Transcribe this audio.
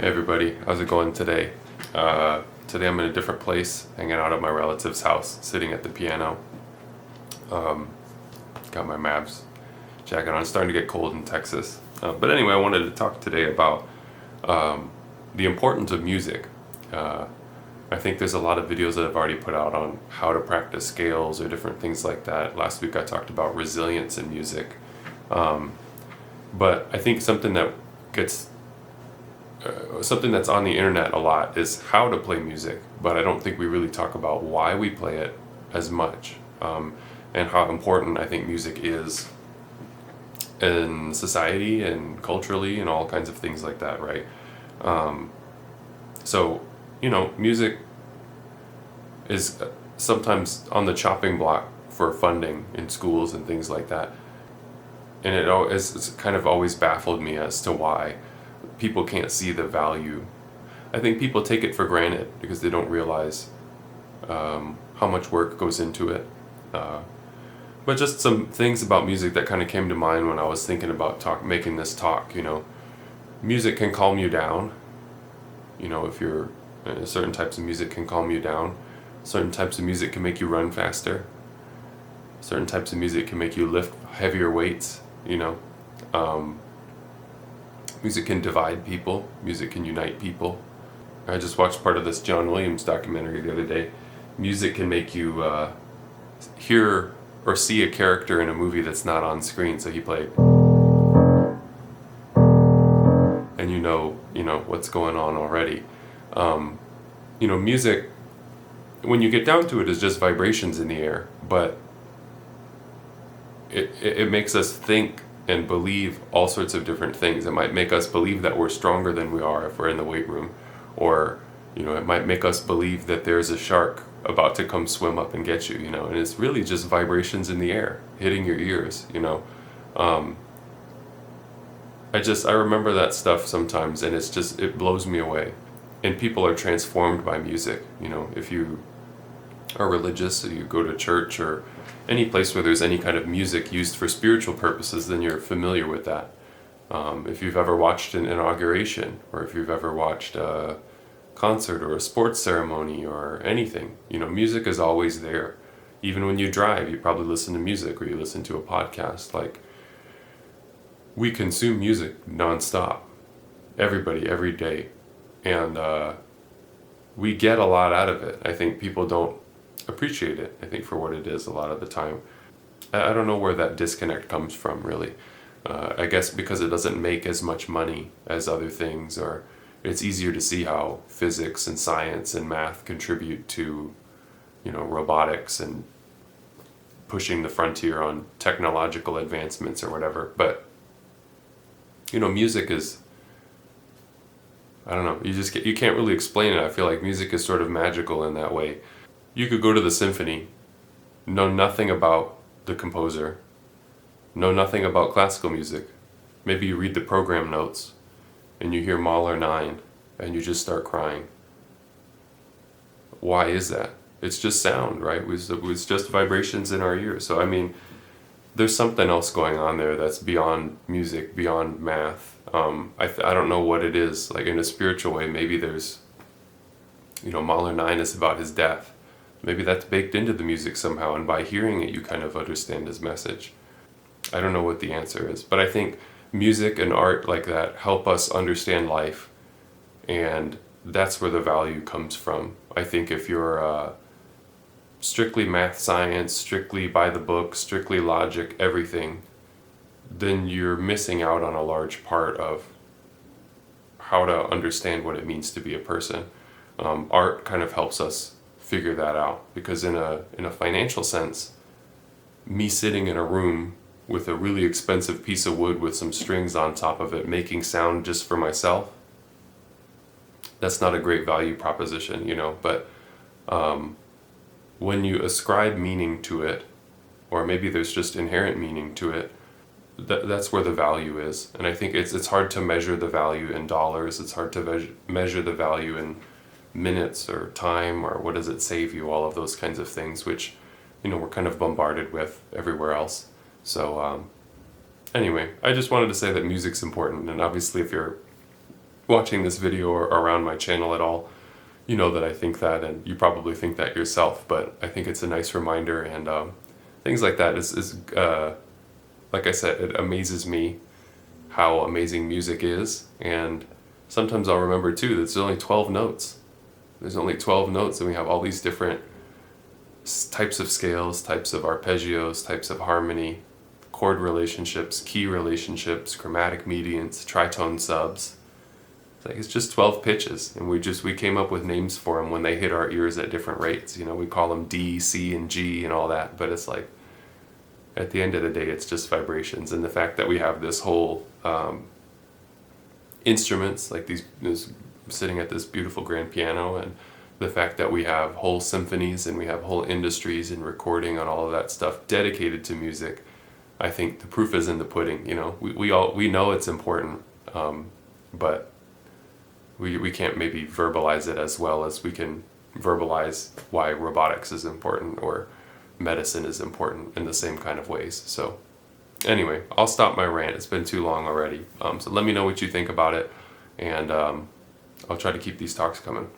Hey everybody, how's it going today? Today I'm in a different place, hanging out at my relative's house, sitting at the piano. Got my Mavs jacket on. It's starting to get cold in Texas. But anyway, I wanted to talk today about the importance of music. I think there's a lot of videos that I've already put out on how to practice scales or different things like that. Last week I talked about resilience in music. But I think something that's on the internet a lot is how to play music, but I don't think we really talk about why we play it as much, and how important I think music is in society and culturally and all kinds of things like that, right? So, music is sometimes on the chopping block for funding in schools and things like that. And it's kind of always baffled me as to why people can't see the value. I think people take it for granted because they don't realize how much work goes into it. But just some things about music that kind of came to mind when I was thinking about making this talk. Music can calm you down. If you're certain types of music can calm you down. Certain types of music can make you run faster. Certain types of music can make you lift heavier weights. Music can divide people. Music can unite people. I just watched part of this John Williams documentary the other day. Music can make you hear or see a character in a movie that's not on screen. So he played, and you know what's going on already. Music, when you get down to it, is just vibrations in the air, but it makes us think and believe all sorts of different things. It might make us believe that we're stronger than we are if we're in the weight room, or it might make us believe that there's a shark about to come swim up and get you, and it's really just vibrations in the air hitting your ears. I remember that stuff sometimes, and it blows me away. And people are transformed by music. If you are religious, or you go to church or any place where there's any kind of music used for spiritual purposes, then you're familiar with that. If you've ever watched an inauguration, or if you've ever watched a concert or a sports ceremony or anything, music is always there. Even when you drive, you probably listen to music, or you listen to a podcast. Like, we consume music nonstop, everybody, every day, and we get a lot out of it. I think people don't appreciate it, I think, for what it is a lot of the time. I don't know where that disconnect comes from, really. I guess because it doesn't make as much money as other things, or it's easier to see how physics and science and math contribute to, robotics and pushing the frontier on technological advancements or whatever. But, music is, I don't know, you can't really explain it. I feel like music is sort of magical in that way. You could go to the symphony, know nothing about the composer, know nothing about classical music. Maybe you read the program notes and you hear Mahler 9 and you just start crying. Why is that? It's just sound, right? It was just vibrations in our ears. So, there's something else going on there that's beyond music, beyond math. I don't know what it is. Like, in a spiritual way, maybe there's, Mahler 9 is about his death. Maybe that's baked into the music somehow, and by hearing it, you kind of understand his message. I don't know what the answer is, but I think music and art like that help us understand life, and that's where the value comes from. I think if you're strictly math, science, strictly by the book, strictly logic, everything, then you're missing out on a large part of how to understand what it means to be a person. Art kind of helps us figure that out, because in a financial sense, me sitting in a room with a really expensive piece of wood with some strings on top of it making sound just for myself, that's not a great value proposition, but when you ascribe meaning to it, or maybe there's just inherent meaning to it, that's where the value is. And I think it's hard to measure the value in dollars. It's hard to measure the value in minutes or time, or what does it save you, all of those kinds of things, which we're kind of bombarded with everywhere else. So anyway, I just wanted to say that music's important, and obviously if you're watching this video or around my channel at all, you know that I think that, and you probably think that yourself, but I think it's a nice reminder, and things like that is like I said, it amazes me how amazing music is, and sometimes I'll remember too that there's only 12 notes. There's only 12 notes, and we have all these different types of scales, types of arpeggios, types of harmony, chord relationships, key relationships, chromatic medians, tritone subs. It's just 12 pitches, and we came up with names for them when they hit our ears at different rates. You know, we call them D, C, and G and all that, but it's like, at the end of the day, it's just vibrations. And the fact that we have this whole instruments, like this sitting at this beautiful grand piano, and the fact that we have whole symphonies and we have whole industries and recording on all of that stuff dedicated to music, I think the proof is in the pudding. You know, we know it's important, but we can't maybe verbalize it as well as we can verbalize why robotics is important or medicine is important in the same kind of ways. So anyway, I'll stop my rant. It's been too long already. So let me know what you think about it, and I'll try to keep these talks coming.